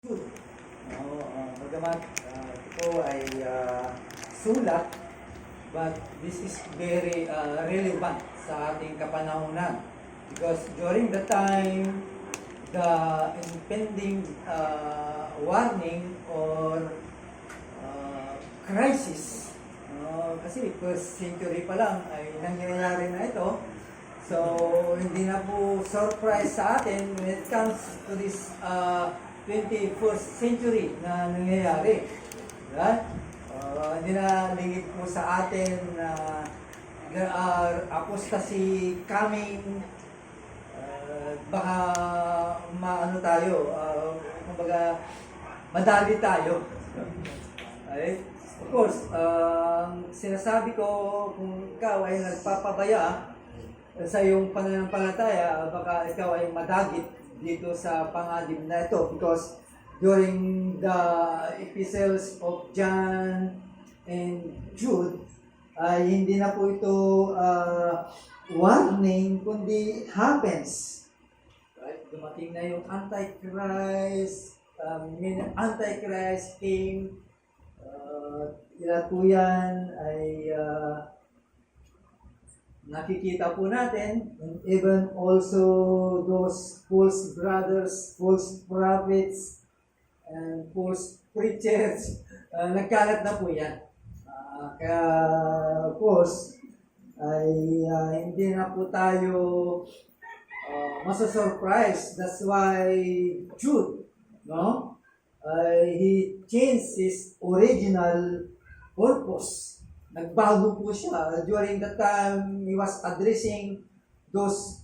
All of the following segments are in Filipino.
Good. Bagamat ito ay sulat, but this is very relevant sa ating kapanahunan. Because during the time, the impending warning or crisis, kasi first century pa lang ay nangyayari na ito. So, hindi na po surprise sa atin when it comes to this 21st century na nangyayari. Right? Hindi na lingid po sa atin na there are apostasy coming. Baka maano tayo, kumbaga madali tayo. Okay? Of course, sinasabi ko kung ikaw ay nagpapabaya sa iyong pananampalataya, baka ikaw ay madagit dito sa panganib na ito because during the epistles of John and Jude ay hindi na po ito warning kundi happens. Right? Dumating na yung Antichrist, Antichrist came, ilan po yan ay nakikita po natin, and even also those false brothers, false prophets, and false preachers, nagkalat na po yan. Kaya, of course, ay hindi na po tayo masasurprise. That's why Jude, no? He changed his original purpose. Nagbago po siya. During the time he was addressing those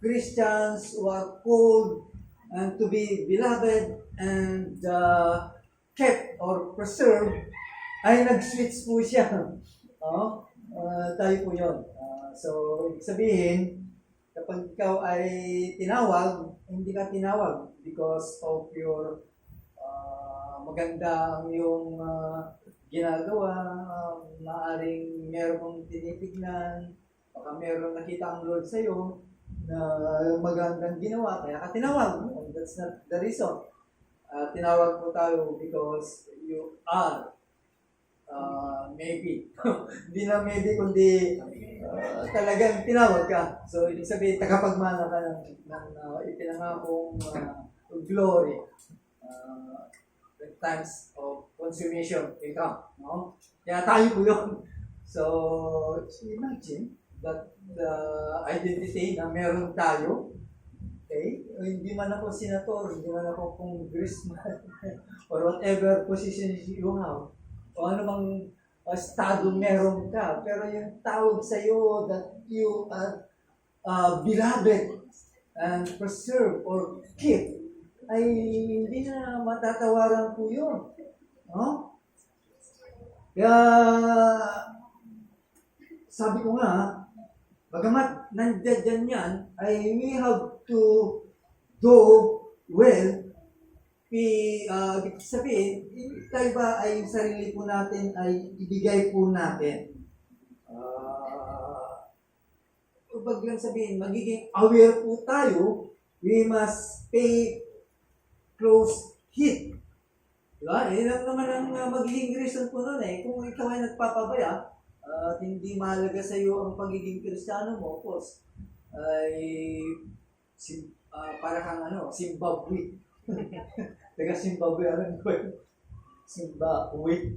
Christians who are called and to be beloved and kept or preserved, ay nag-switch po siya. Tayo po yun. So, ibig sabihin, kapag ikaw ay tinawag, hindi ka tinawag because of your maganda ang iyong ginagawa, maaaring meron kong tinitignan, baka meron nakita ang Lord sa iyo na magandang ginawa, kaya ka tinawag. That's not the reason. Tinawag po tayo because you are maybe. Hindi na maybe, kundi talagang tinawag ka. So, ibig sabihin, tagapagmana ka ng ipinangakong glory. Times of consummation income, no? Kaya tayo po yun. So, imagine that the identity na meron tayo, okay? Hindi man ako senator, hindi man ako congressman, or whatever position you have, o ano bang estado meron ka, pero yung tawag sa iyo that you are beloved and preserve or keep, ay hindi na matatawaran po yun. No? Kaya, sabi ko nga, bagamat nandiyan yan, ay we have to do well. Sabihin, tayo ba ay sarili po natin ay ibigay po natin. Pag lang sabihin, magiging aware po tayo, we must pay close heed. Diba? Yan lang naman ang magiging reason po nun eh. Kung ikaw ay nagpapabaya at hindi mahalaga sa iyo ang pagiging Kristiyano mo, of course, ay para kang Zimbabwe. Taga Zimbabwe, alam ko yun. Zimbabwe.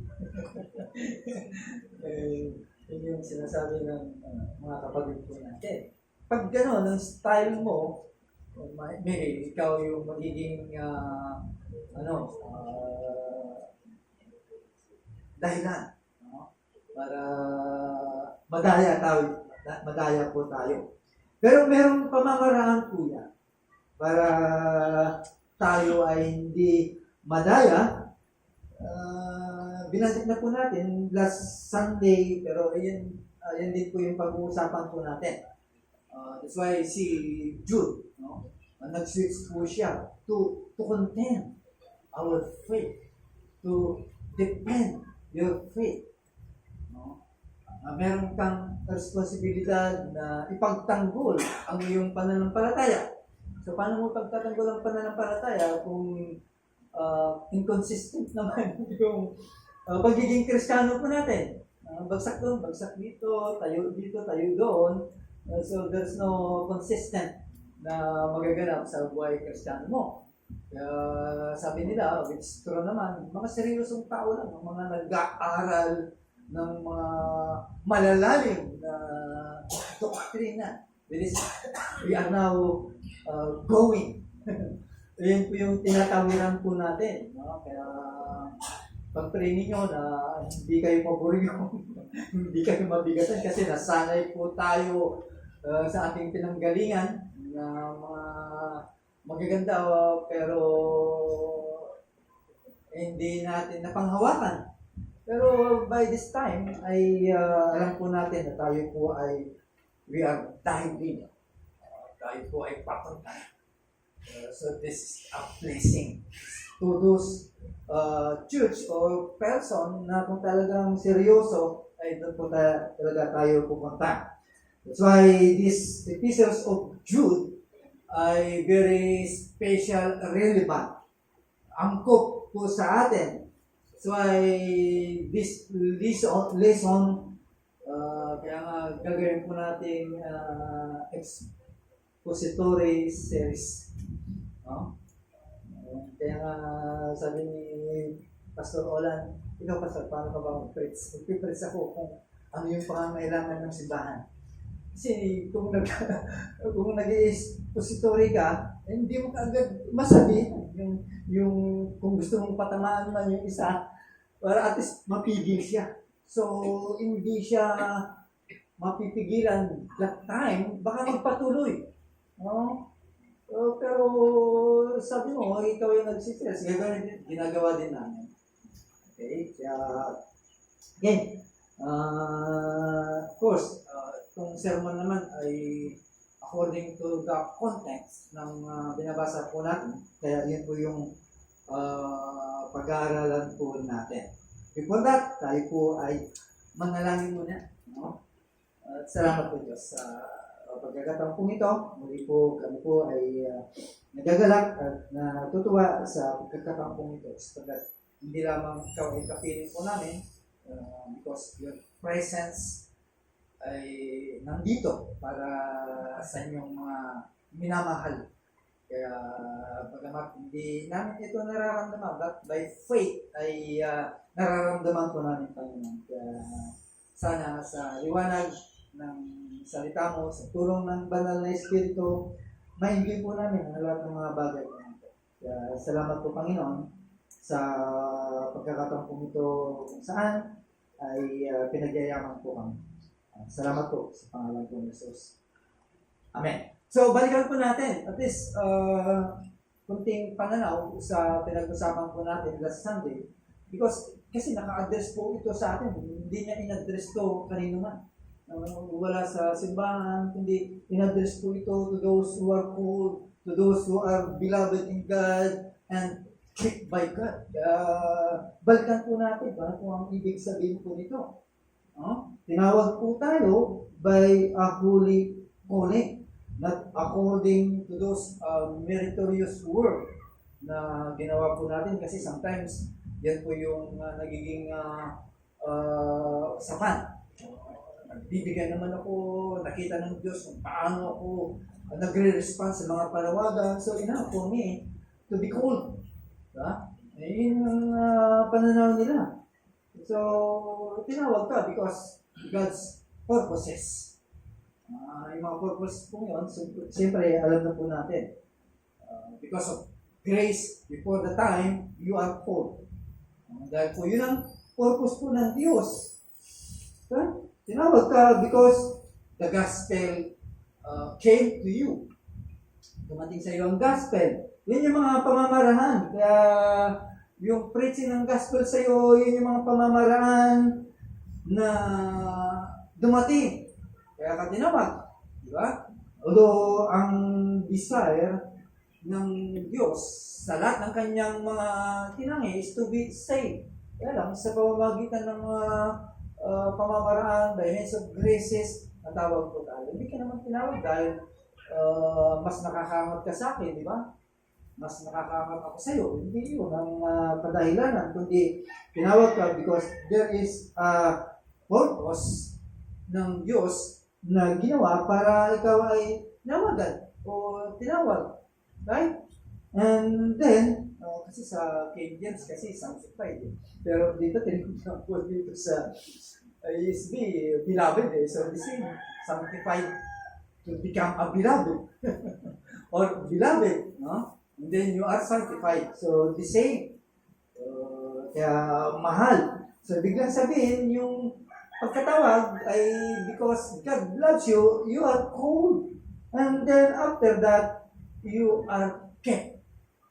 Yun yung sinasabi ng mga kapatid ko natin. Pag gano'n, ang style mo, maybe ikaw yung magiging dahilan, no? Para madaya po tayo. Pero merong pamamaraan po yan para tayo ay hindi madaya. Binanggit na po natin last Sunday, pero yan din po yung pag-uusapan po natin. That's why si Jude, no? Nag-switch po siya to contain our faith, to defend your faith. No? Meron kang responsibilidad na ipagtanggol ang iyong pananampalataya. So, paano mo pagtatanggol ang pananampalataya kung inconsistent naman yung pagiging Kristiyano po natin. Bagsak doon, bagsak dito, tayo doon. So there's no consistent na magaganap sa buhay Kristiyano mo. Kaya sabi nila, which is true naman, mga seryosong tao lang, mga nag-aaral ng mga malalalim na doktrina. We are now going. Yan po yung tinatawiran po natin. No? Kaya pag-pray ninyo na hindi kayo paboryo, hindi kayo mabigatan kasi nasanay po tayo sa ating pinanggalingan na mga magaganda pero hindi natin napanghawakan. Pero by this time ay alam po natin na tayo po ay we are diving. Tayo po ay papunta. So this is a blessing to those church or person na kung talagang seryoso ay doon po talaga tayo pupunta. That's why this epistles of Jude ay very special, relevant. Angkop po sa atin. That's why this lesson kaya nga gagawin po natin expository series. No? Kaya nga sabi ni Pastor Olan, ikaw Pastor, paano ka ba mag-preach? Mag-preach ako kung ano yung pangangailangan ng simbahan. Kasi kung nag-expository ka, hindi mo kaagad masabi yung kung gusto mong patamaan man yung isa, para at least mapigil siya. So, hindi siya mapipigilan that time, baka magpatuloy. No? Pero sabi mo, ikaw yung nagsistress, ginagawa din namin. Okay? Kaya, again, of course, itong sermon naman ay according to the context ng binabasa po natin. Kaya yun po yung pag-aaralan po natin. Before that, tayo po ay manalangin muna. No? At salamat po Diyos sa pagkakataon po ito. Muli po kami po ay nagagalak at natutuwa sa pagkakataon po ito. Sapagkat hindi lamang ikaw ay kapiling po namin because your presence ay nandito para sa inyong mga minamahal. Kaya bagamat hindi namin ito nararamdaman, but by faith ay nararamdaman po namin, Panginoon. Kaya sana sa liwanag ng salita mo, sa tulong ng banal na Espiritu, maingin po namin ang lahat ng mga bagay po nito. Kaya salamat po, Panginoon, sa pagkakataon po ito kung saan ay pinagyayaman po kami. Salamat po sa pangalan po ni Jesus. Amen. So, balikan po natin. At least, kunting pananaw sa pinag-usapan po natin last Sunday. Because, kasi naka-address po ito sa atin. Hindi niya in-address to kanino man. Wala sa simbahan, hindi in-address po ito to those who are called, to those who are beloved in God, and kept by God. Balikan po natin ba kung ang ibig sabihin po nito. Tinawag po tayo by a holy calling, not according to those meritorious work na ginawa po natin kasi sometimes yan po yung nagiging saman. Nagbibigay naman ako, nakita ng Diyos kung paano ako nagre-respond sa mga panawagan. So enough for me to be called. Yun ang pananaw nila. So, tinawag ka because God's purposes. Yung mga purpose po yun, so, siyempre, alam na po natin. Because of grace, before the time, you are called. Dahil po yun ang purpose po ng Diyos. So, tinawag ka because the gospel came to you. Dumating sa iyo ang gospel. Yun yung mga pamamaraan. Kaya, yung preaching ng gospel sa iyo, yun yung mga pamamaraan na dumating. Kaya ka tinawag. Di ba? Although, ang desire ng Diyos sa lahat ng kanyang mga tinangi is to be saved. Kaya lang, sa pamamagitan ng mga pamamaraan, by means of graces, natawag ko tayo. Hindi ka naman tinawag dahil mas nakakangot ka sa akin, di ba? mas nakakaangat ako sa iyo. Hindi yun ang kadahilanan, kundi tinawag ka because there is a purpose ng Diyos na ginawa para ikaw ay nawagan o tinawag. Right? And then, kasi sa King James kasi sanctified eh. Pero dito tinignan po dito sa ESV, beloved eh. So the same, sanctified to become a beloved. Or beloved, no? And then you are sanctified. So the same. Kaya mahal. So biglang sabihin, yung pagkatawag ay because God loves you, you are called. And then after that, you are kept.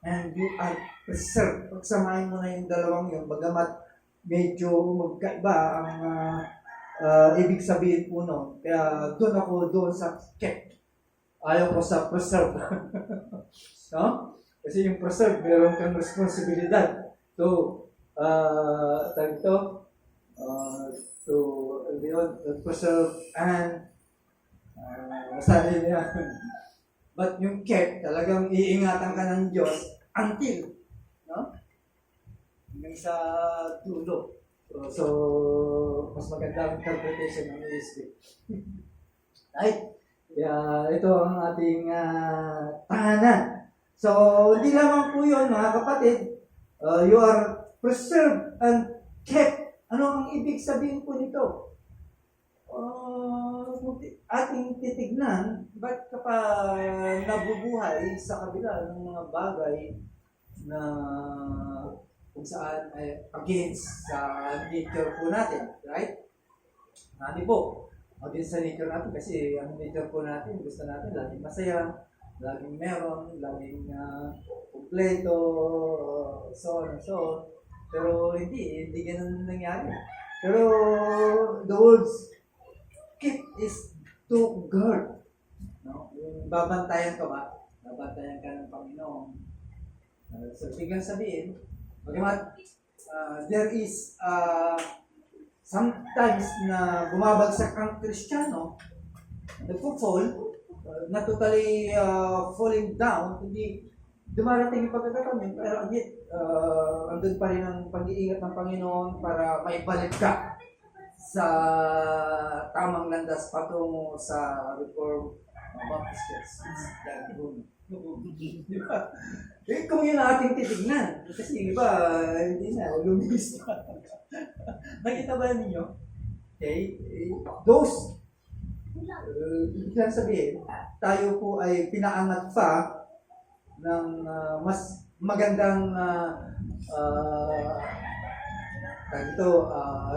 And you are preserved. Pagsamahin mo na yung dalawang yun, bagamat medyo magkaiba ang ibig sabihin po no. Kaya doon sa kept. Ayaw ko sa preserve. No? Kasi yung preserve, meron kang responsibilidad to preserve and masabi niya. But yung kept, talagang iingatan ka ng Diyos until, no? Hanggang sa dulo. So mas maganda ang interpretation ng ESV. Right? Kaya ito ang ating tahanan. So, hindi lamang po yun, mga kapatid, you are preserved and kept. Ano ang ibig sabihin po nito? Ating titignan, ba't kapag nabubuhay sa kabila ng mga bagay na kung saan ay against sa nature po natin, right? Nani po, against sa nature natin kasi ang nature po natin, gusto natin laging masaya, laging meron, laging kumpleto, so on and so on. Pero hindi ganun nangyari. Pero the words keep is to guard. No? Yung babantayan ka ba? Babantayan ka ng Panginoon. So biglang sabihin, bagamat there is sometimes na bumabagsak ang Kristiyano, nagpo-fall, not totally falling down, hindi dumarating yung pagkakataon yun, pero agit, andun pa rin ang pag-iingat ng Panginoon para maibalik ka sa tamang landas patungo sa Reform Baptist Church. Di ba? Kung yun ang ating titignan, kasi iba, hindi na, lumis pa. Nakita ba ninyo? Okay? Those ibig sabihin, tayo po ay pinaangat pa ng mas magandang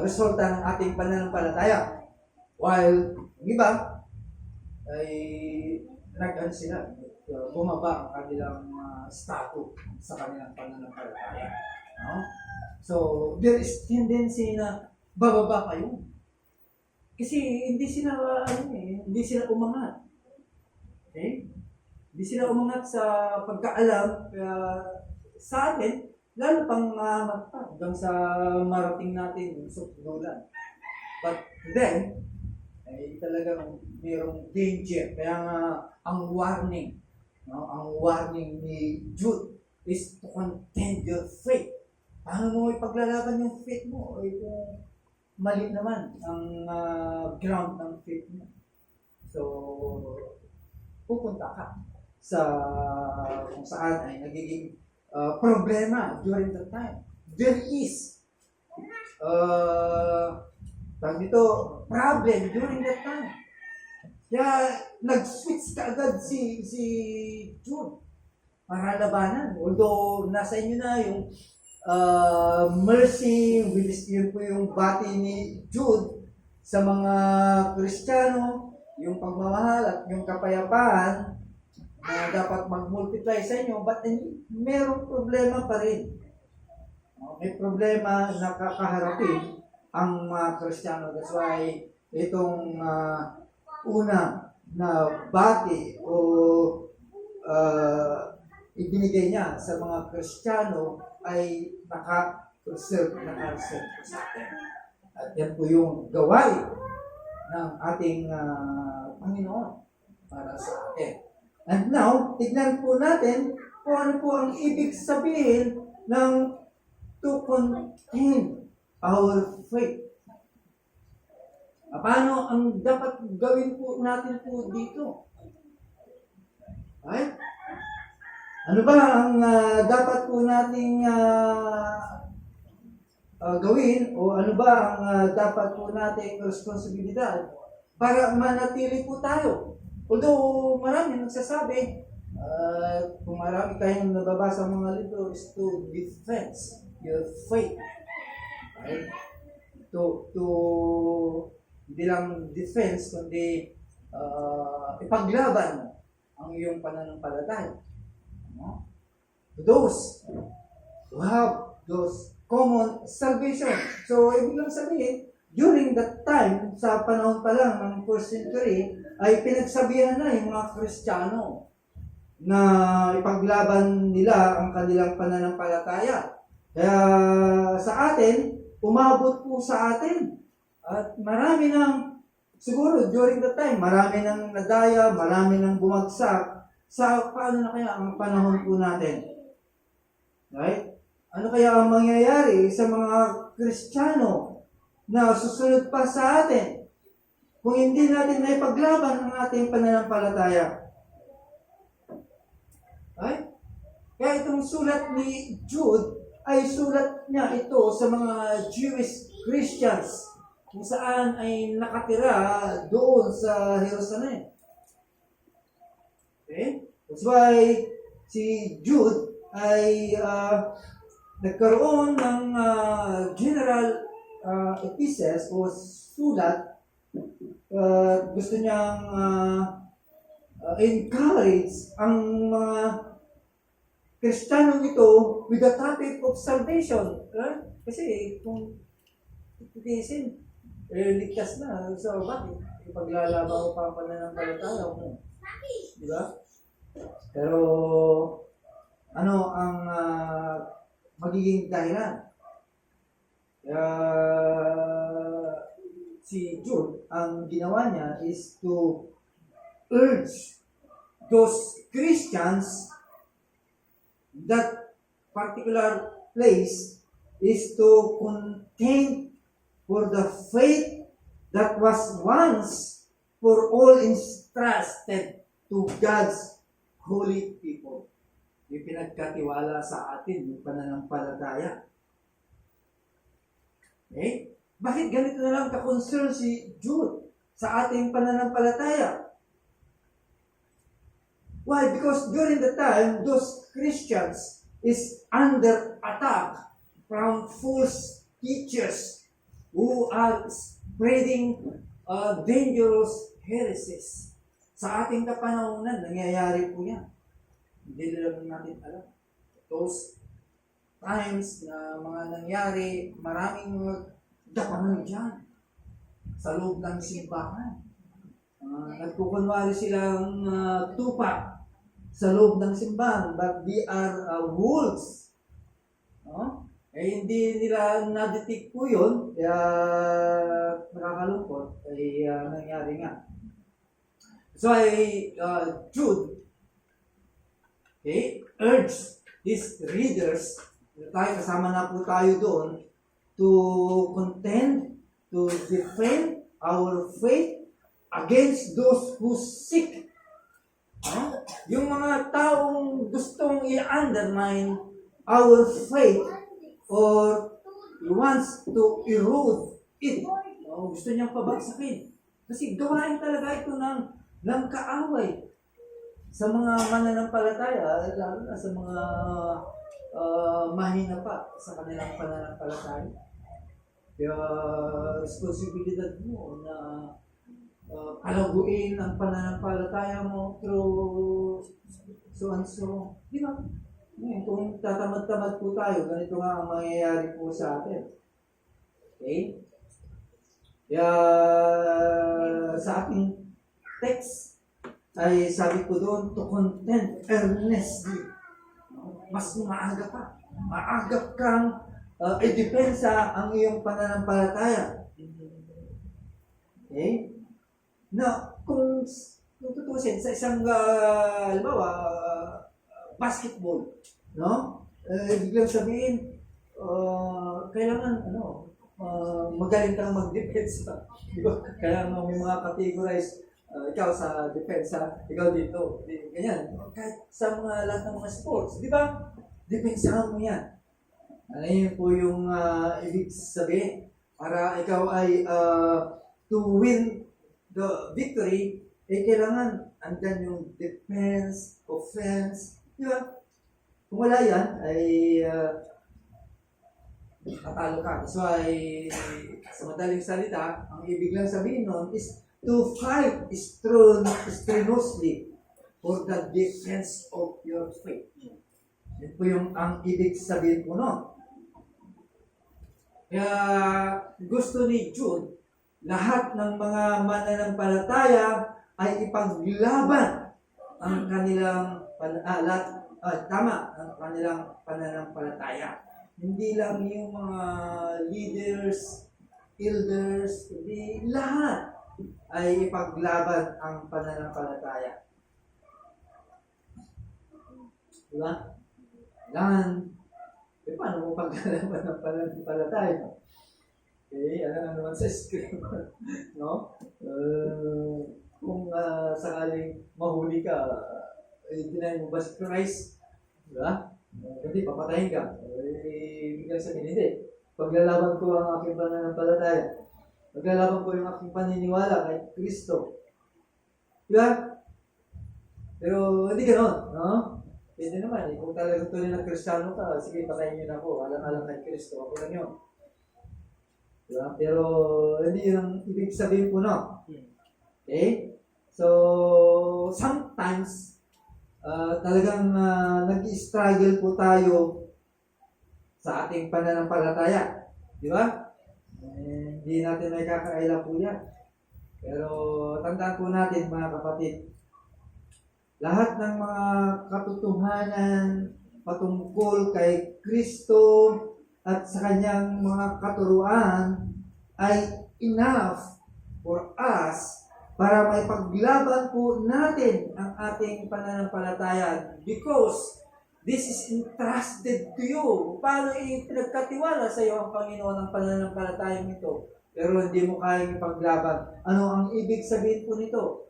resulta ng ating pananampalataya. While yung iba ay bumaba ang kanilang status sa kanilang pananampalataya. No? So, there is tendency na bababa kayo. Kasi hindi sila umangat. Okay? Hindi sila umangat sa pagkaalam sa atin, lalo pang umangat pa hanggang sa marating natin yung sukdulan. But then, ay talagang mayroong danger. Kaya nga, ang warning ni Jude is to contend your faith. Paano mo ipaglalaban yung faith mo? O kung mali naman ang ground ng faith mo. So, pupunta ka sa kung saan ay nagiging problema during that time. There is problem during that time. Kaya nag-switch ka agad si Jude para labanan. Although nasa inyo na yung mercy, yun po yung bati ni Jude sa mga Kristiyano, yung pagmamahal at yung kapayapaan na dapat mag-multiply sa inyo, but merong problema pa rin. May problema na kakaharapin ang mga Kristiyano. That's why itong una na bati o ibinigay niya sa mga Kristiyano ay naka-reserve sa atin. At yan po yung gawain ng ating Panginoon para sa atin. And now, tignan po natin kung ano po ang ibig sabihin ng to contain our faith. Paano ang dapat gawin po natin po dito? Right? Ano ba ang dapat po nating gawin o ano ba ang dapat po nating responsibilidad para manatili po tayo? Although marami nagsasabi, kung marami kayong nababasa mga libro, is to defense your faith. Right? To hindi lang defense, kundi ipaglaban ang iyong pananampalataya. No? To those who have those common salvation. So, ibig lang sabihin, during that time, sa panahon pa lang ng first century, ay pinagsabihan na yung mga Kristiyano na ipaglaban nila ang kanilang pananampalataya. Kaya sa atin, umabot po sa atin. At marami nang, siguro during that time, marami nang nadaya, marami nang bumagsak. Sa paano na kaya ang panahon po natin? Right? Ano kaya ang mangyayari sa mga Kristiyano na susunod pa sa atin kung hindi natin na ipaglaban ang ating pananampalataya? Right? Kaya itong sulat ni Jude ay sulat niya ito sa mga Jewish Christians kung saan ay nakatira doon sa Jerusalem. Okay? That's why si Jude ay nagkaroon ng general epistles o sulat. Gusto niyang encourage ang mga Kristiyanong ito with the topic of salvation. Kasi kung itiisin, ligtas na. So, bakit? Ipaglalaban mo pa ang pananampalataya mo. Diba? Pero, ano ang magiging dahilan? Si Jude, ang ginawa niya is to urge those Christians that particular place is to contend for the faith that was once for all entrusted to God's holy people. Yung pinagkatiwala sa atin, yung pananampalataya. Okay? Bakit ganito na lang ka-concern si Jude sa ating pananampalataya? Why? Because during the time, those Christians is under attack from false teachers who are spreading dangerous heresies. Sa ating kapanahonan, nangyayari po yan. Hindi lang natin alam. Those times na mga nangyari, maraming dapangan dyan sa loob ng simbahan. Nagkukunwari silang tupa sa loob ng simbahan, but they are wolves. Hindi nila na-detect po yun, kaya nakakalungkot, ay nangyari nga. So Jude, urge his readers, kasama na po tayo doon, to contend, to defend our faith against those who seek. Yung mga taong gustong i-undermine our faith or wants to erode it. Gusto niyang pabagsakin. Kasi gawain talaga ito ng kaaway sa mga mananampalataya, lalo na sa mga mahina pa sa kanilang pananampalataya. Kaya responsibilidad mo na palaguin ang pananampalataya mo through so and so. Di ba? Kung tatamad-tamad po tayo, ganito nga ang mangyayari po sa atin. Okay? Kaya sa ating text ay sabi ko doon, to contend earnestly. Mas maaga pa. Maaga kang i-depensa ang iyong pananampalataya. Okay? Now, kung tutusin sa isang, halimbawa, basketball, no? Biglang sabihin, kailangan, magaling kang mag-defense. Di ba? Kailangan may mga categorize, ikaw sa depensa, ikaw dito. Ganyan. Kahit sa mga lahat ng mga sports, di ba? Depensahan mo yan. Ano yun po yung ibig sabihin? Para ikaw ay to win the victory, kailangan andyan yung defense, offense, di ba? Kung wala yan, ay tatalo ka. So ay, sa madaling salita, ang ibig lang sabihin nun is to fight strenuously for the defense of your faith. Yan po yung ang ibig sabihin po nun. Kaya gusto ni Jude, lahat ng mga mananampalataya ay ipaglaban ang kanilang ang kanilang pananampalataya. Hindi lang yung mga leaders, elders, hindi lahat ay ipaglaban ang pananampalataya. Diba? Kailangan paano mo paglalaban ng pananampalataya? Ano naman sa screen, no? Kung sakaling mahuli ka, deny mo ba si Christ? Diba? Hindi, papatayin ka. Biglang sabihin, hindi. Paglalaban ko ang aking pananampalataya. Paglalaban ko yung aking paniniwala kay Kristo. Diba? Pero hindi gano'n, no? Pwede naman, kung talagang tunay na Kristiyano ka, sige, patayin niyo na ako, alang-alang kay Kristo, ako lang yun. Diba? Pero hindi yun ang ibig sabihin po, no? Okay? So, sometimes, talagang nag-struggle po tayo sa ating pananampalataya. Di ba? Hindi natin may kakaila po yan. Pero tandaan po natin, mga kapatid, lahat ng mga katotohanan patungkol kay Kristo at sa kanyang mga katuruan ay enough for us para may paglaban po natin ang ating pananampalataya because this is entrusted to you. Paano pinagkatiwala sa iyo ang Panginoon ang pananampalatayang ito? Pero hindi mo kayang ipaglaban. Ano ang ibig sabihin po nito?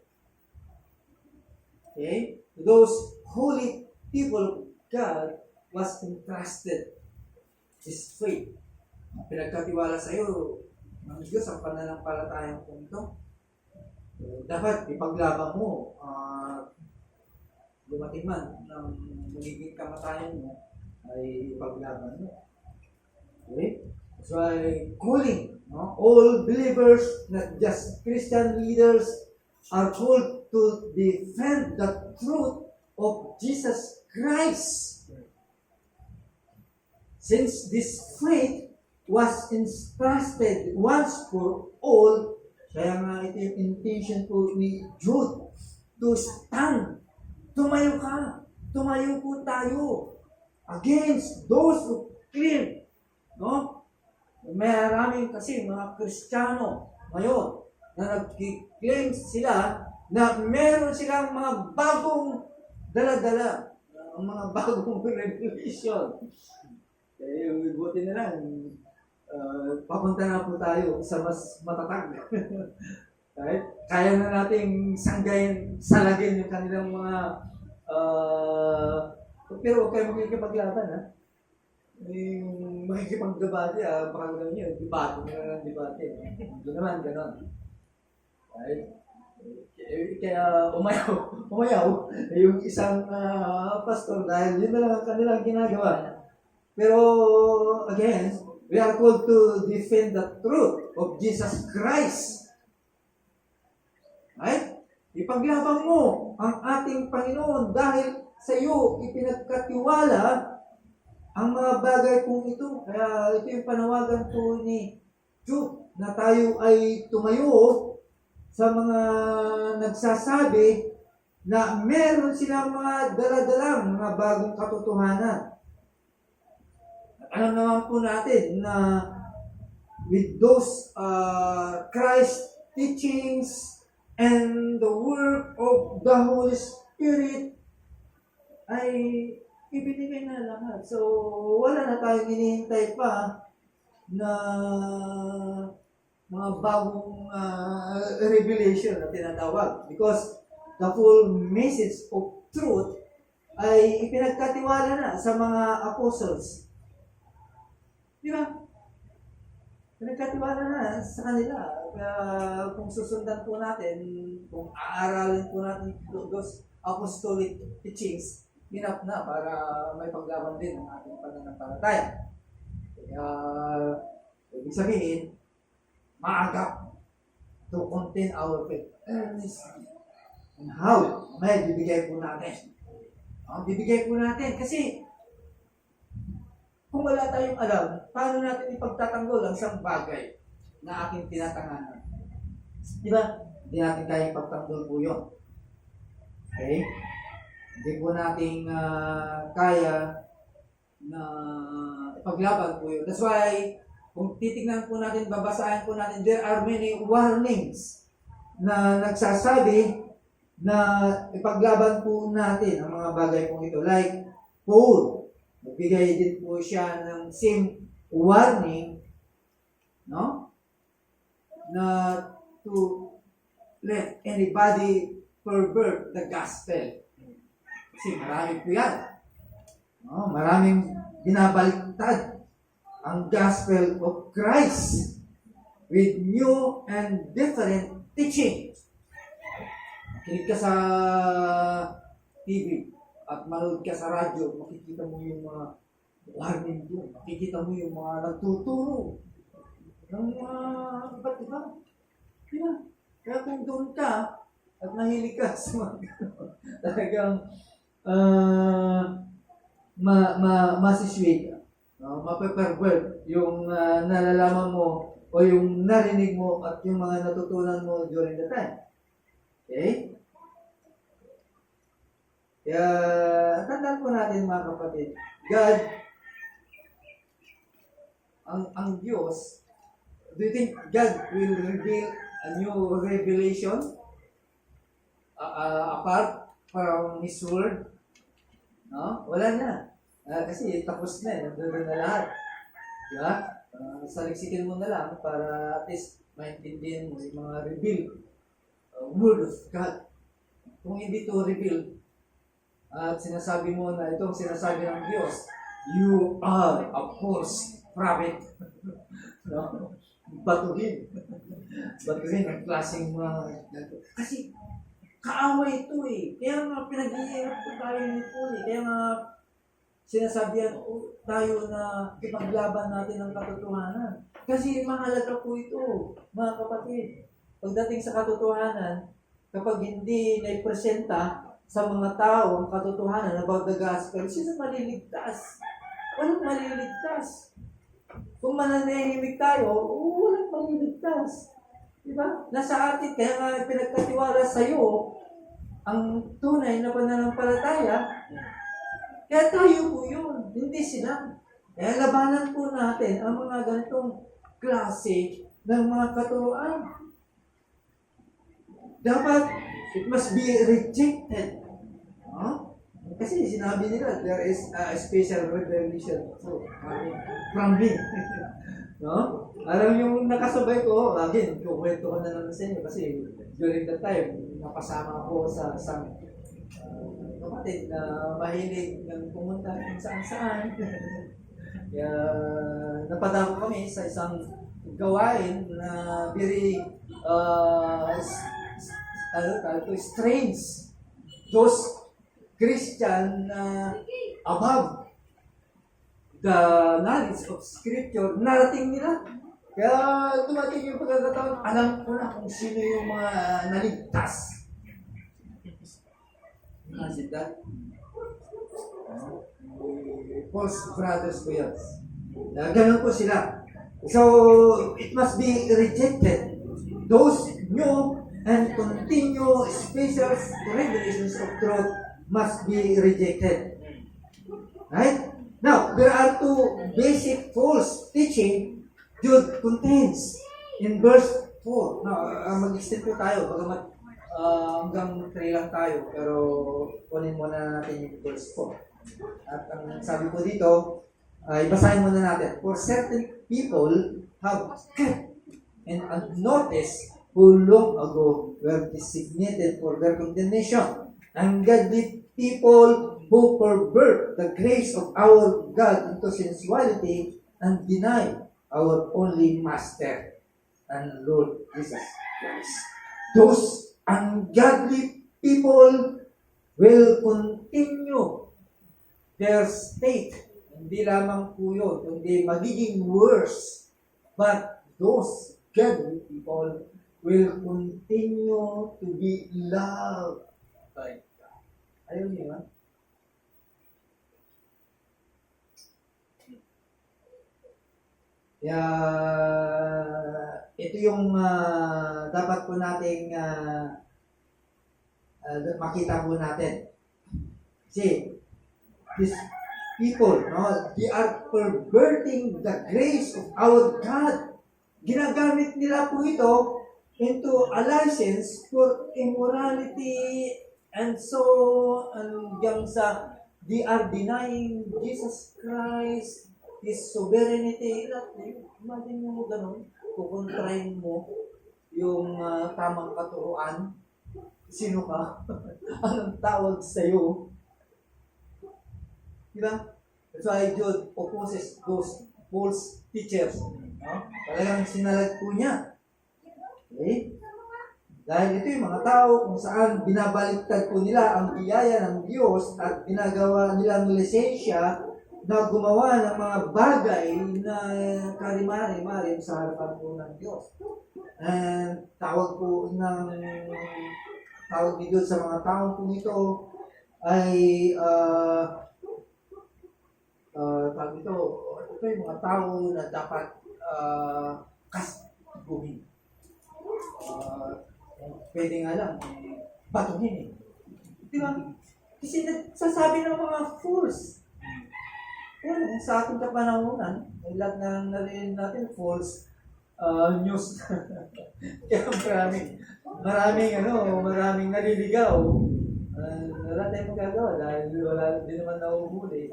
Okay? Those holy people of God was entrusted His faith. Pinagkatiwala sa iyo ng Diyos ang pananampalatayang po ito. Dapat ipaglaban mo, dumating man ng magiging kamatayan mo, ay ipaglaban mo. Okay? That's why calling, no? All believers, not just Christian leaders, are called to defend the truth of Jesus Christ. Since this faith was entrusted once for all, kaya nga ito yung intention po ni Jude to stand. Tumayo ka. Tumayo po tayo against those who claim. No? Maraming kasi mga Kristiyano ngayon na nag-claim sila na meron silang mga bagong dala-dala, mga bagong revelation. Buti na lang, papunta na po tayo sa mas matatag. Right? Kaya na nating sanggayin, salagin yung kanilang mga pero huwag kayo makikipaglaban, ha? Yung makikipagdebate, baka gano'n yun, debate na ng debate. Hindi naman, gano'n. Right? Kaya umayaw yung isang pastor dahil yun na lang ang kanilang ginagawa. Pero again, we are called to defend the truth of Jesus Christ. Right? Ipaglaban mo ang ating Panginoon dahil sa iyo ipinagkatiwala ang mga bagay kong ito. Kaya ito yung panawagan po ni Jude na tayo ay tumayo sa mga nagsasabi na meron silang mga daladalang mga bagong katotohanan. At alam naman po natin na with those Christ teachings and the work of the Holy Spirit ay ibinigay na lahat. So, wala na tayong hinihintay pa na mga bagong revelation na tinatawag. Because the full message of truth ay ipinagkatiwala na sa mga apostles. Di ba? Pinagkatiwala na sa kanila. Kung susundan po natin, kung aaralin po natin those apostolic teachings, enough na para may paglaban din ang ating pananampalataya. Kaya, ibig sabihin, maagap to contain our faith earnestly. And how? May bibigay po natin. Bibigay po natin kasi kung wala tayong alam, paano natin ipagtatanggol ang isang bagay na ating tinatanganan? Di ba? Hindi natin kaya ipagtanggol po yun. Okay? Hindi po natin kaya na ipaglaban po yun. That's why, kung titignan po natin, babasahin po natin, there are many warnings na nagsasabi na ipaglaban po natin ang mga bagay po ito. Like, Paul, nagbigay din po siya ng same warning, no? Na to let anybody pervert the gospel. Kasi marami po yan. No? Maraming binabaliktad ang gospel of Christ with new and different teaching. Kinig ka sa TV at manood ka sa radyo, makikita mo yung mga warning doon. Makikita mo yung mga nagtuturo ng mga iba't iba. Diba? Kaya kung doon ka at mahilig ka sa mga talagang masisweet ka. Mape-pervert yung nalalaman mo o yung narinig mo at yung mga natutunan mo during the time. Okay? Kaya, tandaan po natin mga kapatid, God, ang Diyos, do you think God will reveal a new revelation apart from His Word? No? Wala na. Kasi tapos na, nandun na lahat. Diba? Saliksikin mo na lang para at least maintindihan mo yung mga revealed Word of God. Kung hindi to reveal, at sinasabi mo na itong sinasabi ng Diyos, you are a false prophet. No? Batuhin. Batuhin ang klaseng mga... Kasi kaaway ito eh. Kaya nga pinag-iirap ko tayo nito eh. Kaya nga sinasabihan tayo na ipaglaban natin ang katotohanan. Kasi mahalaga po ito, mga kapatid. Pagdating sa katotohanan, kapag hindi na-presenta sa mga tao ang katotohanan about the gospel, sino maliligtas? Walang maliligtas. Kung mananahimik tayo, walang maliligtas. Diba? Nasa atin, kaya nga pinagkatiwala sa iyo ang tunay na pananampalataya, kaya tayo po yun, hindi sila. Kaya labanan po natin ang mga ganitong klase ng mga katuruan. Dapat, it must be rejected. Kasi sinabi nila, there is a special revelation from me. No? Alam yung nakasabay ko, again, kukwento ko na naman sa inyo kasi during that time, napasama ako sa isang kapatid na mahilig ng pumunta kung saan-saan. Kaya napadako kami sa isang gawain na very strange. Those Christian above the knowledge of Scripture, narating nila. Kaya dumating yung pagkakataon, alam ko na kung sino yung mga naligtas. Is that? False brothers ko yan. Ganun po sila. So, it must be rejected. Those new and continue special revelations of truth must be rejected. Right? Now, there are two basic false teaching Jude contains in verse 4. Now, mag-extend po tayo, bagamat hanggang 3 lang tayo, pero kunin muna natin yung verse 4. At ang sabi ko dito, ay basahin muna natin. For certain people have kept and unnoticed who long ago were designated for their condemnation. Ungodly people who pervert the grace of our God into sensuality and deny our only Master and Lord Jesus Christ. Those ungodly people will continue their state. Hindi lamang po yun, kundi magiging worse. But those godly people will continue to be loved by God. Ayaw niyo ba? Kaya, ito yung dapat po nating makita po natin. See, these people, no, they are perverting the grace of our God. Ginagamit nila po ito into a license for immorality and so hanggang sa they are denying Jesus Christ, His sovereignty. Imagine mo ganun, kukontrahin mo yung tamang katuruan. Sino ka? Anong tawag sa'yo? Diba? That's why God opposes those false teachers. No? Talagang sinalag po niya. Okay? Dahil ito yung mga tao kung saan binabaliktad po nila ang biyaya ng Diyos at ginagawa nilang lisensya na gumawa ng mga bagay na karimari-mari sa harapan po ng Diyos. And tawag ni Diyos sa mga taong po ito ay tawag ito yung mga tao na dapat kasiguhin. Pwede nga lang, batuhin Di ba? Kasi nagsasabi ng mga fools. Yan, sa ating kapanahonan, lahat na narinig natin, false news. Kaya maraming naliligaw. Wala tayong magagawa dahil wala din naman nahuhuli.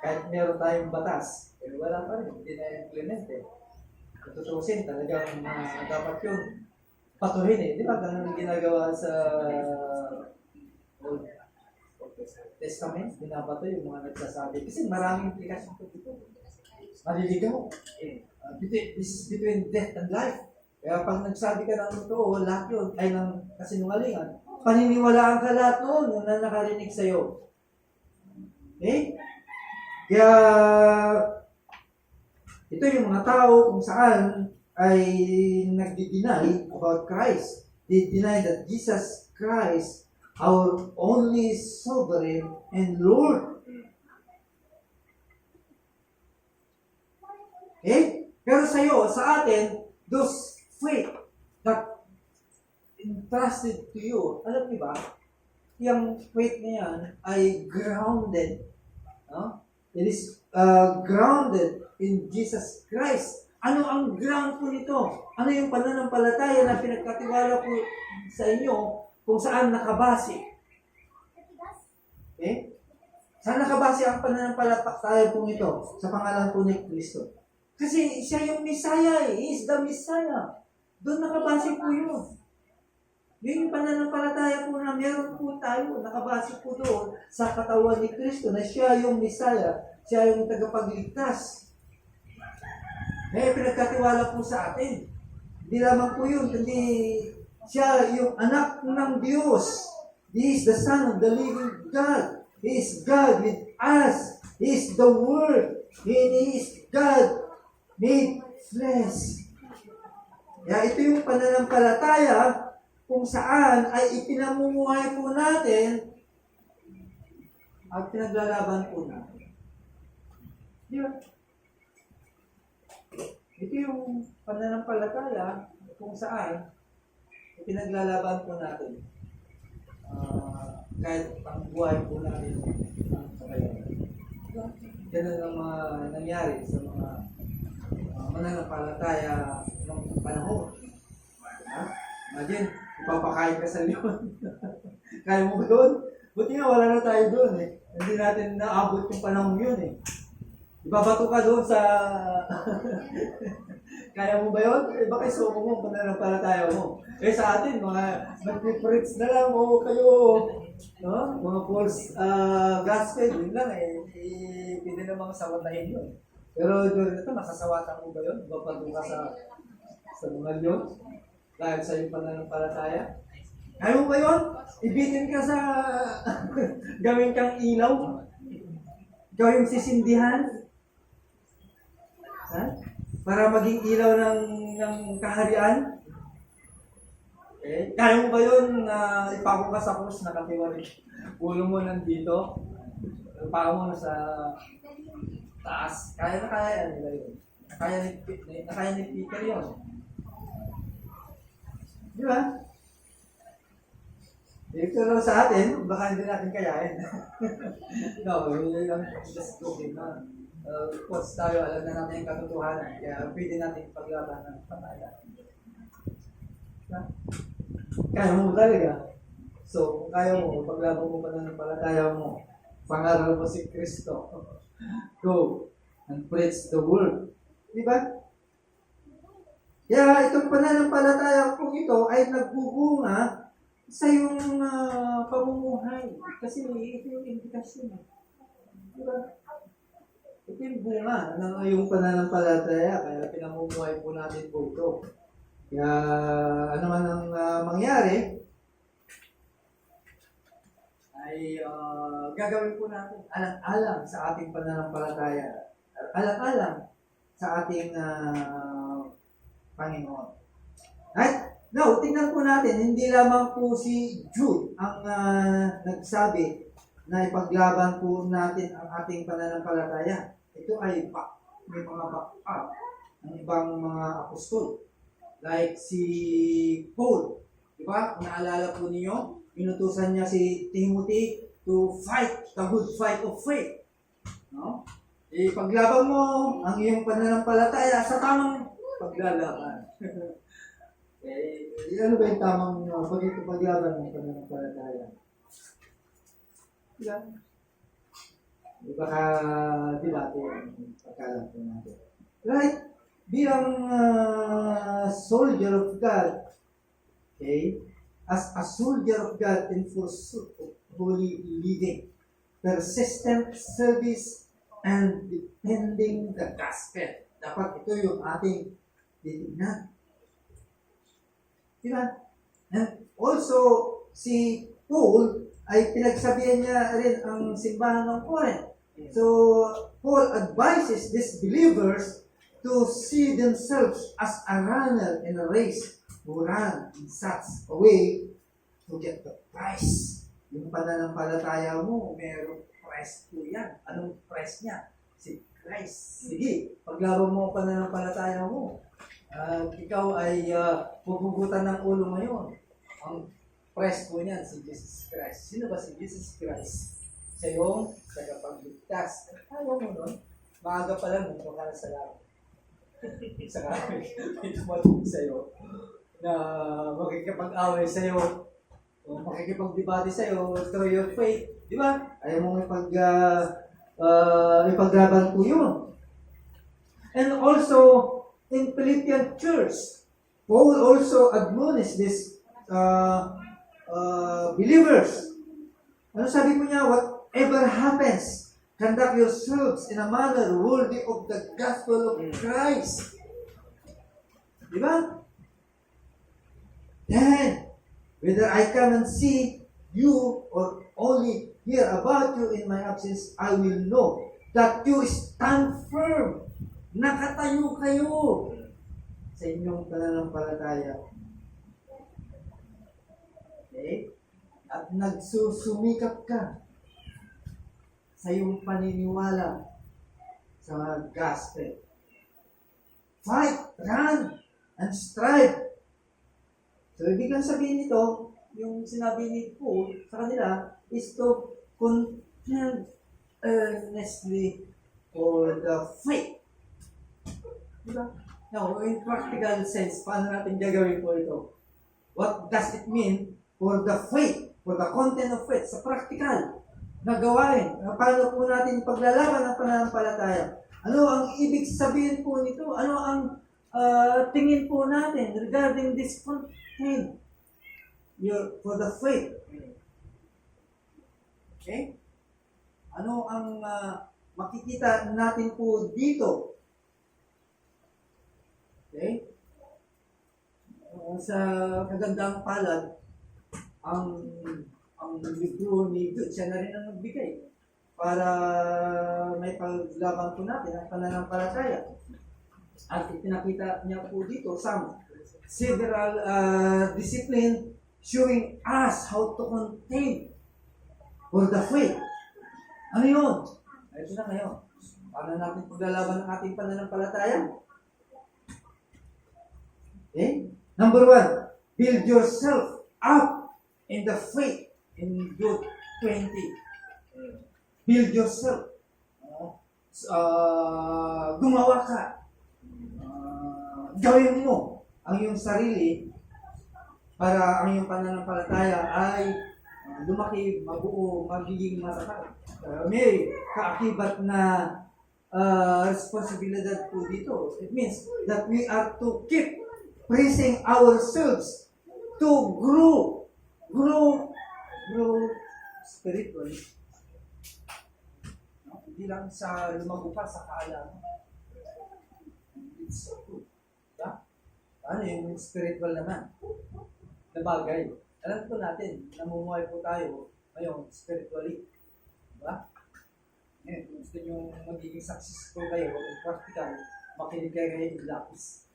Kahit meron tayong batas, pero wala pa rin, hindi na-implement Kung tutusin, talagang dapat yun patuhin Di ba ganun ang ginagawa sa Old Testament? Binabato yung mga nagsasabi. Kasi maraming implikasyon po dito. Maliligaw. This is between death and life. Kaya pag nagsabi ka ng totoo, lahat yun ay ng kasinungalingan. Paniniwalaan ka lahat noon na nakarinig sa'yo. Okay? Kaya, ito yung mga tao kung saan ay nagdi-deny about Christ. They deny that Jesus Christ, our only sovereign and Lord. Okay? Pero sa atin, those faith that entrusted to you, alam niyo ba, yung faith na yan ay grounded. No? It is grounded in Jesus Christ. Ano ang ground po nito? Ano yung pananampalataya na pinagkatiwala po sa inyo kung saan nakabase? Okay? Saan nakabase ang pananampalataya po nito? Sa pangalan po ni Kristo. Kasi siya yung Messiah He is the Messiah. Doon nakabase po yun. Yun yung pananampalataya po na meron po tayo. Nakabase po doon sa katawan ni Kristo na siya yung Messiah. Siya yung tagapagligtas. Pinagkatiwala po sa atin. Hindi lamang po yun, kundi siya yung anak ng Diyos. He is the Son of the living God. He is God with us. He is the Word. He is God made flesh. Kaya ito yung pananampalataya kung saan ay ipinamumuhay po natin at pinaglalaban po natin. Di ba? Ito yung pananampalataya kung saan pinaglalaban po natin. Kahit ang buhay po natin sa ngayon. Ganun ang mga nangyari sa mga mananampalataya ng panahon. Imagine, Ipapakain ka sa leon. Kaya mo ba yun? Buti nga wala na tayo doon eh. Hindi natin naabot yung panahon yun eh. Ibabato ka doon sa... Kaya mo ba yun? Eh baka isuko mo, pananampalataya mo. Eh sa atin, mga nag-preach na lang, o kayo, no? Mga false gospel, yun lang eh. Pwede namang sawatahin yun. Pero doon ito, masasawatan mo ba yun? Ibabato ka sa mga yun? Dahil sa iyong pananampalataya? Kaya mo ba yun? Ibitin ka sa... gawin kang ilaw? Ikaw yung sisindihan? Ha? Para maging ilaw ng kaharian? Okay. Kaya mo ba yun na ipako ka sa krus na katiwarik? Ulo mo nandito, paa mo nasa taas. Kaya nila yun. Kaya ni Peter yun. Di ba? Pero sa atin, baka hindi natin kayain. No, yun lang just joking na. Coach tayo, alam na natin yung katotohanan. Kaya pwede natin paglaban ng patayan. Kaya mo talaga. So, kung kaya mo, paglaban mo pa ng palataya mo, pangaral mo si Kristo. Go and preach the word. Di ba? Kaya itong pananampalataya kung ito ay nagbubunga sa iyong pamumuhay. Kasi ito yung indikasyon. Di ba? Ito yung bunga ng iyong pananampalataya. Kaya pinamumuhay po natin po ito. Kaya ano man ang mangyari, ay gagawin po natin alang-alang sa ating pananampalataya. Alang-alang sa ating Panginoon. Right? Now, tingnan po natin, hindi lamang po si Jude ang nagsabi na ipaglaban po natin ang ating pananampalataya. Ito ay may mga back-up ng ibang mga apostol. Like si Paul. Di ba? Kung naalala po ninyo, inutusan niya si Timothy to fight the good fight of faith. No? Ipaglaban mo ang iyong pananampalataya sa tamang paglalaban. Ano ba yung tamang paglaban ng pananampalataya? Diba? Baka debate yung pagkalam po natin. Right? Bilang soldier of God, okay, as a soldier of God in pursuit of holy living, persistent service, and defending the gospel. Dapat ito yung ating titignan. Diba? And also, si Paul ay pinagsabihan niya rin ang simbahan ng Corinth. So, Paul advises these believers to see themselves as a runner in a race who run in such a way to get the prize. Yung pananampalataya mo, merong prize po yan. Anong prize niya? Si Christ. Sige, paglaban mo ang pananampalataya mo, ikaw ay pupugutan ng ulo ngayon. Ang prize po niyan, si Jesus Christ. Sino ba si Jesus Christ? Sa iyong tagapagligtas. Ayaw mo nun, maaga pa lang, nung ka na sa langit. Saka may tumatong sa'yo na makikipag-away sa'yo o makikipag-debate sa'yo through your faith. Di ba? Ayaw mong ipaglaban po yun. And also, in Philippian church, Paul also admonished these believers. Ano sabi po niya? Whatever happens, conduct yourselves in a manner worthy of the gospel of Christ. Di ba? Then, whether I come and see you or only hear about you in my absence, I will know that you stand firm. Nakatayo kayo sa inyong pananampalataya. Okay? At nagsusumikap ka sa iyong paniniwala sa gospel. Fight, run, and strive. So, ibig lang sabihin nito, yung sinabi ni Paul sa kanila, is to contend earnestly for the faith. Diba? Now, in practical sense, paano natin gagawin po ito? what does it mean for the faith, for the content of faith, sa practical na gawain. Paano po natin paglalaban ng pananampalataya? Ano ang ibig sabihin po nito? Ano ang tingin po natin regarding this content for the faith? Okay? Ano ang makikita natin po dito? Okay? Sa kagandang palad, ang libro ni Jude, siya na rin ang nagbigay para may paglaban po natin ang pananampalataya. At pinakita niya po dito several discipline showing us how to contain for the faith. Ano yun? Ito na ngayon. Paano natin paglalaban ng ating pananampalataya? Okay? Number 1, build yourself up in the faith in Jude 20. Build yourself. Gumawa ka. Gawin mo ang iyong sarili para ang iyong pananampalataya ay lumaki, mabuo, magiging matatag. May kaakibat na responsibilidad po dito. It means that we are to keep praising ourselves to grow spiritually. No? Hindi lang sa lumago ka sa kaalaman. It's so good. Diba? Ano yung spiritual naman na bagay? Alam po natin, namumuhay po tayo ngayon spiritually. Diba? Ngayon, kung gusto nyo magiging successful kayo in practical, makinig kayo ngayon lapis.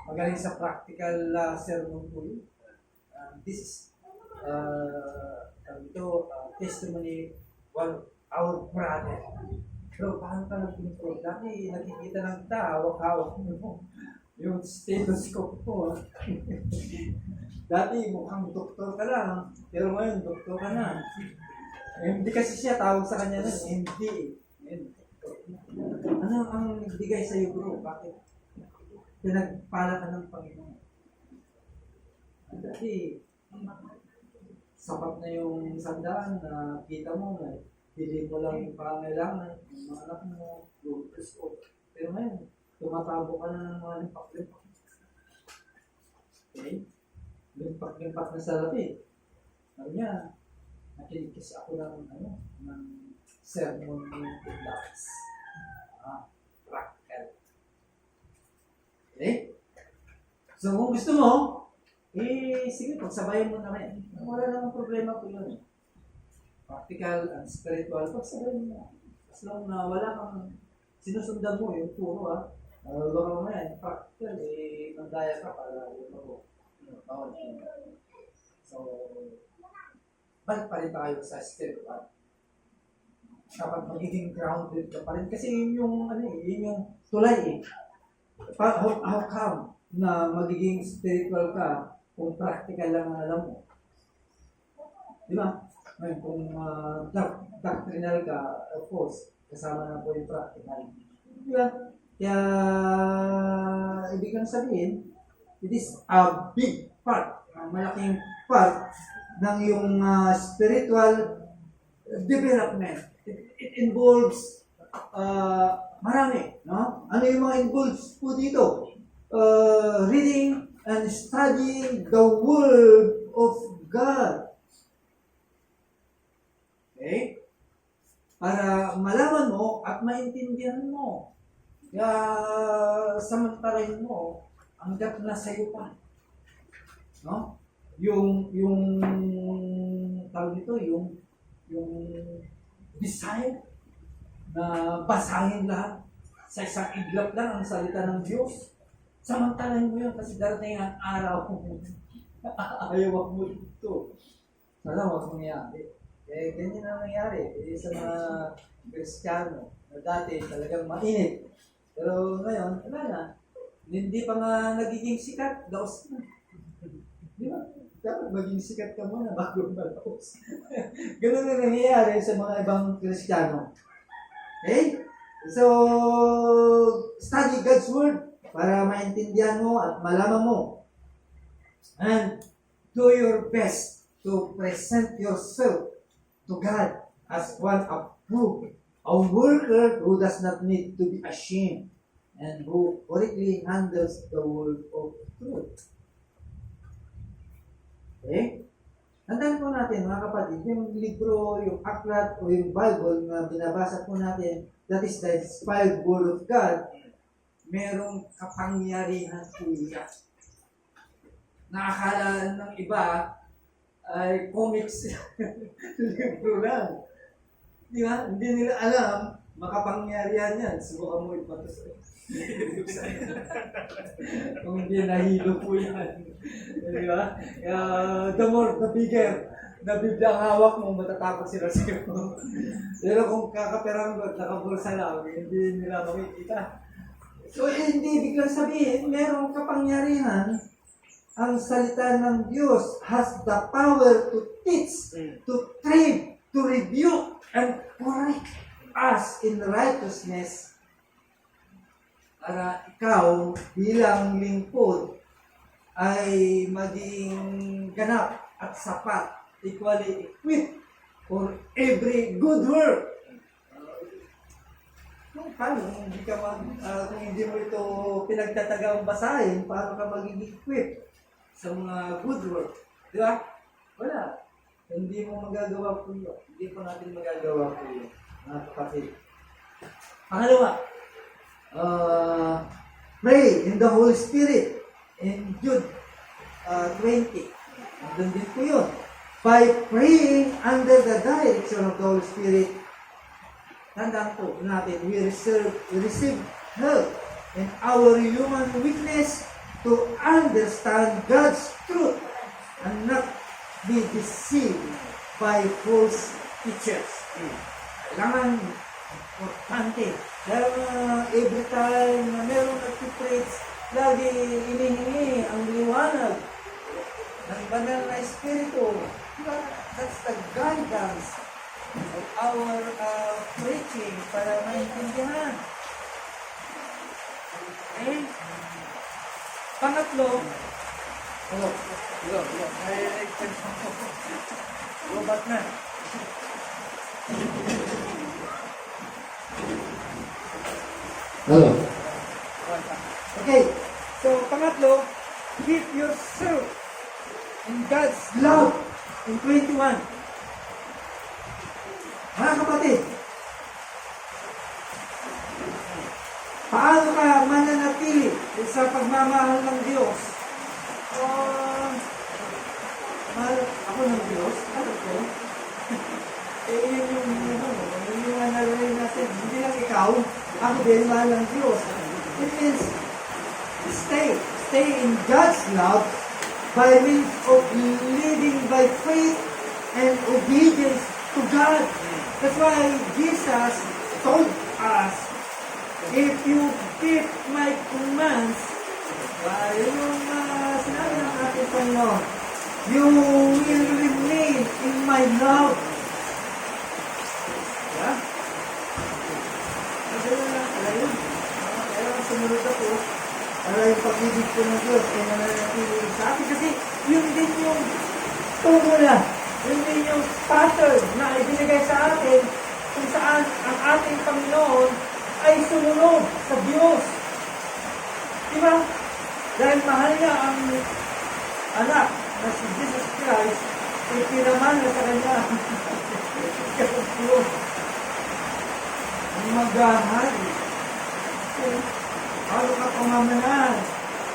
Magaling sa practical sermon po yun. This is testimony one our brother. Pero paano ka nag-improve? Dati nakikita ng hawak-hawak mo yung stethoscope mo. Dati mukhang doktor ka lang, pero ngayon doktor ka na. MD kasi siya, tawag sa kanya nun, MD. Ano ang bigay sa iyo, bro? Bakit? Pinagpala ka ng Panginoon. Dati, sapat na yung sandaan na kita mo, pili mo lang yung pangangailangan, yung mga anak mo, yung presco. Pero ngayon, tumatabo ka na ng mga limpak-limpak. Okay? Limpak-limpak na salapi. Sabi niya, nakinig kasi ako ng sermon ng Tudlax. Practical. Okay? So, kung gusto mo, sige, pagsabayan mo na rin. Wala namang problema po yun. Practical and spiritual, pagsabayan mo na. As long na wala kang sinusundan mo yung turo, baka mamaya, practical, mandaya ka para yung bawal. So, balik pa rin tayo sa spiritual. Dapat magiging grounded ka pa rin. Kasi yun yung tulay eh. How come na magiging spiritual ka kung practical lang ang alam mo? Di ba? Ngayon, kung doctrinal ka, of course, kasama na po yung practical. Di ba? Kaya, ibig kang sabihin, it is a big part, malaking part ng yung spiritual development. It involves marami, no? Ano yung mga involves po dito? Reading and studying the Word of God. Okay? Para malaman mo at maintindihan mo. Kaya samantalahin mo hanggat nasa iyo pa. No? Yung tawag nito, yung desire na basahin lahat sa isang iglap lang ang salita ng Diyos. Samantalahin mo yun kasi darating ang araw ayaw mo dito. Sana wag mangyari. Ganyan na nangyari sa mga Kristiyano na dati talagang mainit. Pero ngayon, wala na. Hindi pa nga nagiging sikat, daos na. Di ba? Dapat maging sikat ka muna bago malaos. Ganun na nangyayari sa mga ibang Kristiyano. Okay? So, study God's Word para maintindihan mo at malaman mo And do your best to present yourself to God as one approved, a worker who does not need to be ashamed and who correctly handles the word of truth. Okay? Tandaan po natin mga kapatid, yung libro, yung aklat o yung Bible na binabasa po natin, that is the inspired word of God, merong kapangyarihan po yan. Nakakala ng iba ay comics libro lang. Di ba? Hindi nila alam, makapangyarihan yan. Subukan mo ipatos. Kung hindi nahilo po yan. Di ba? The more, the bigger, na biglang hawak mo, matatakot sila sa'yo. Pero kung kakaperang nakabulsa lang, hindi nila makikita. So, hindi biglang sabihin, merong kapangyarihan. Ang salita ng Diyos has the power to teach, to train, to rebuke, and correct us in righteousness para ikaw bilang lingkod ay maging ganap at sapat, equally equipped for every good work. Paano kung hindi, kung hindi mo ito pinagtatagang basahin, paano ka magiging equipped sa mga good work? Di ba? Wala. Hindi mo magagawa po yun. Hindi po natin magagawa po yun. Mga kapatid. Pangalawa, pray in the Holy Spirit in Jude 20. Nandun din po yun. By praying under the direction of the Holy Spirit, tandaan po natin, we receive help in our human weakness to understand God's truth and not be deceived by false teachers. Kailangan importante. Dahil every time na meron nag-preach, lagi inihingi ang liwanag ng banal na espiritu. That's the guidance of our preaching para maintindihan. Okay? Pangatlo, robot na. Hello. Okay, so pangatlo, keep yourself in God's love in 21. Mga kapatid, paano ka mananatili sa pagmamahal ng Diyos? Mahal ako ng Diyos? Ano ko? Yun yung nalalayo natin. Hindi lang ikaw, ako din mahal ng Diyos. It means, stay in God's love by means of living by faith and obedience to God. That's why Jesus told us, if you keep my commands, yung sinabi ng ating Panginoon, you will remain in my love. Yeah? Madala lang pala yun. Kaya sumunod ako, para yung pag-ibig ko ng Diyos ay nananatili sa akin. Kasi yun din yung tumula. Yun din yung pattern na ibinigay sa atin kung saan ang ating Panginoon ay sumunod sa Diyos. Diba? Dahil mahal niya ang anak na si Jesus Christ, ay pinaman na sa kanya. Ang maghahari. Paano ka pamamahan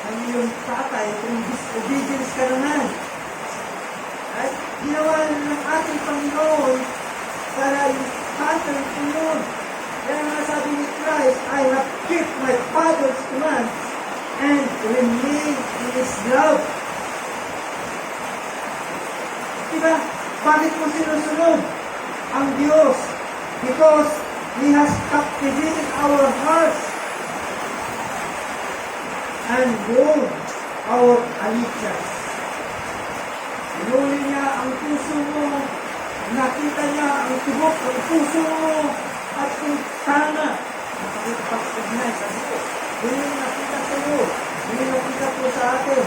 ng iyong tatay kung disobedience ka naman? At ginawa ng ating Panginoon para yung pattern ko yun. Kaya nga sabi ni Christ, I have kept my Father's commands and remain in His love. Diba? Bakit mo sinusunod ang Diyos? Because He has captivated our hearts and won our allegiance. Inuli niya ang puso mo, nakita niya ang tubok ng puso mo, at kung sana, nakapagpagsagna, sabi ko, yun yung nakita sa iyo, yun yung nakita po sa atin.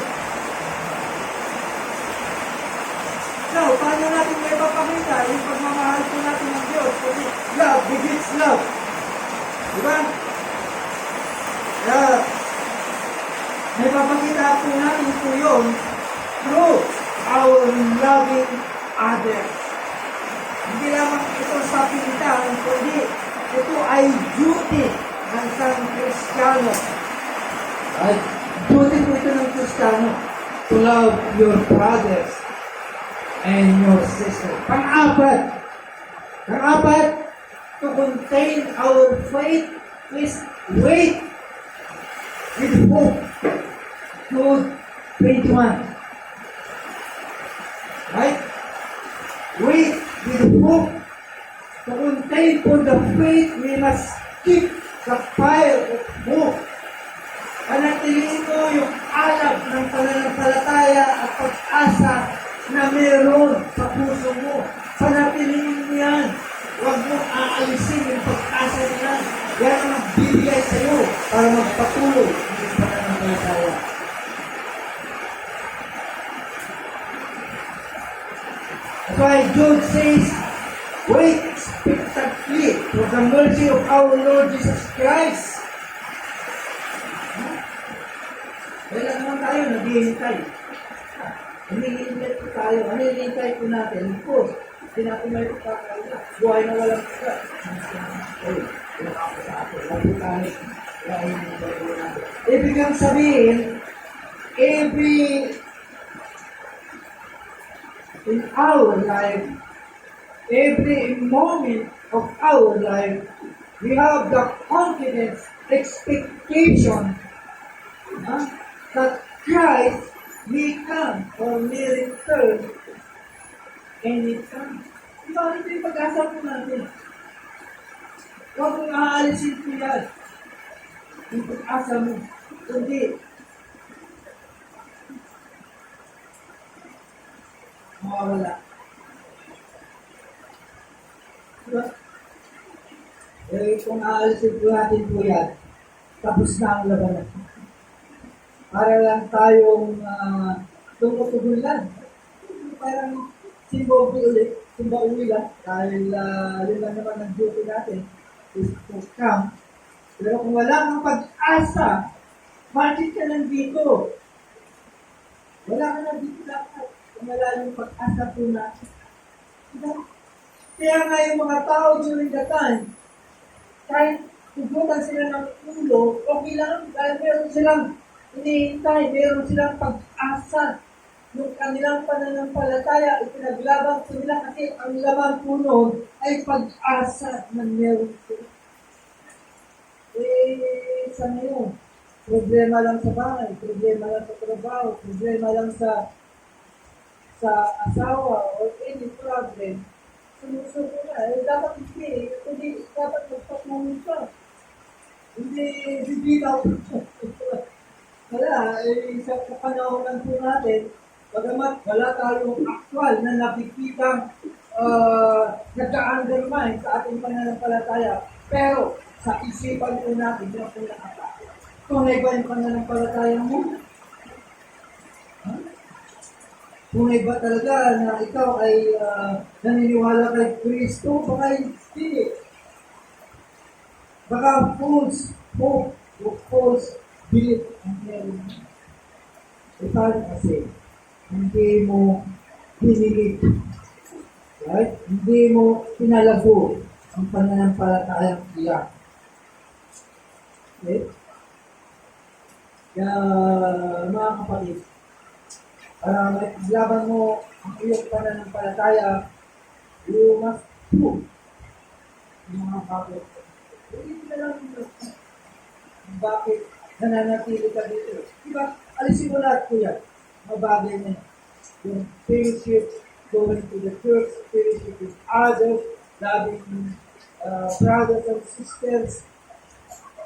ipapakita yung pagmamahal po natin ng Diyos. Kasi love begets love. Diba? Kaya, may papakita po natin po yun through our loving others. Hindi lamang ito sa pilitan, kundi ito ay duty ng isang Kristiyano. Ay, duty po ito ng Kristiyano to love your brothers and your sisters. Pang-apat, to contain our faith is wait with hope. Jude 21. Right? Wait with hope. To contain for the faith, we must keep the fire of hope. Panatiliin mo yung alab ng pananampalataya at pag-asa na meron sa puso mo. Panatiliin mo yan. Huwag mo aalisin yung pag-asa niya. Yan ang magbibigay sa iyo para magpatuloy ng pananampalataya. That's why Jude says, wait expectantly for the mercy of our Lord Jesus Christ. Kaya naman tayo, naghihintay. Hinihintay po tayo. Ano hinihintay po natin? Of course, hindi natin may pagkakala. Buhay na walang pagka. Ay, wala ako sa atin. Lagi tayo. Kaya hinihintay po natin. Ibig ang sabihin, in our life, every moment of our life, we have the confidence, expectation, that Christ may come or may return anytime. Diba, ito yung pag-asa po natin. Huwag mong aalisin po yan. Yung pag-asa mo. Kundi, mawawala. Diba? Kung aalisin po natin po yan, tapos na ang labanan. Para lang tayong tumutugulan. Parang simba uwi lang. Dahil yun lang naman ang duty natin is to come. Pero kung wala kang pag-asa, bakit ka nandito? Wala ka nandito dapat. Kung wala yung pag-asa po natin. Kaya nga yung mga tao during the time, kahit tugutan sila ng ulo, okay lang dahil meron silang hinihintay, meron silang pag-asa. Yung kanilang pananampalataya, ipinaglaban sa nila kasi ang laman po noon ay pag-asa na meron sila. Sa ngayon, problema lang sa bahay, problema lang sa trabaho, problema lang sa asawa or any problem. Sumusunod na. Dapat hindi dapat magpatuloy ka. Hindi bibitaw. Wala, sa kapanahon po natin, bagamat wala tayong actual na nakikitang nagka-undermine sa ating pananampalataya, pero sa isipan po natin, yun po nakatake. Tunay ba yung pananampalataya mo? Tunay ba talaga na ikaw ay naniniwala kay Kristo? Baka hindi. Baka false hope o false belief ang meron. Ipag kasi, hindi mo pinilit. Right? Hindi mo pinalago ang pananampalatayang iyak. Okay? Kaya, mga kapatid, para maiglaban mo ang iyong pananampalataya, you must prove yung mga kapit. Hindi na lang bakit nananatili ka dito. Diba? Alisin mo lahat ko yan. Mabagay na yan. Yung fellowship, going to the church, fellowship with others, loving brothers and sisters.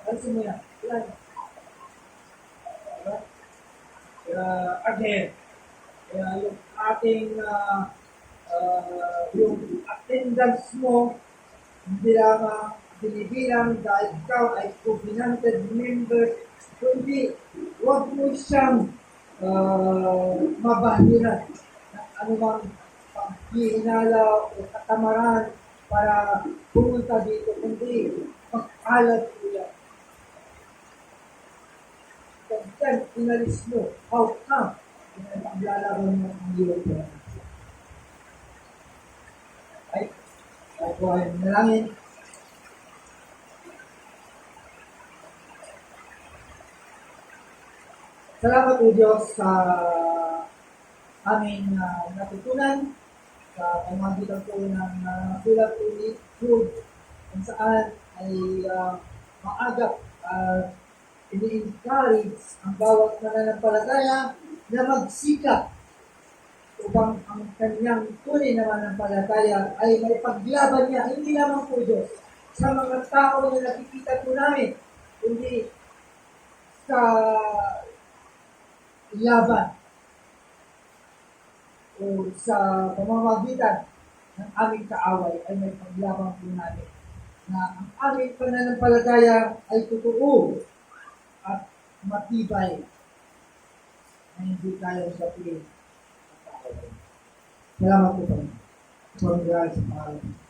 Alisin mo yan. Yan. Diba? Again, yung ating yung attendance mo, hindi lamang binibilang dahil ikaw ay covenanted member, kundi huwag mo siyang mabahiran ng anumang paghihinala o katamaran para pumunta dito, kundi pag-alat po yan. Pag yan, inalis mo, how come? Paglalaban mo ang iyong pera. Ay, ako ay manalangin. Salamat po Diyos sa aming natutunan sa pamagitan po ng sulat po ni Jude kung saan ay maagap at ini-encourage ang bawat mananampalataya na magsikap upang ang kanyang tunay na mananampalataya ay may paglaban niya, hindi lamang po Diyos sa mga tao na nakikita po namin, kundi sa laban o sa pamamagitan ng aming kaaway ay may paglaban po natin na ang aming pananampalataya ay totoo at matibay na hindi tayo sa piling. Salamat po po. Pag-grace sa pangalan.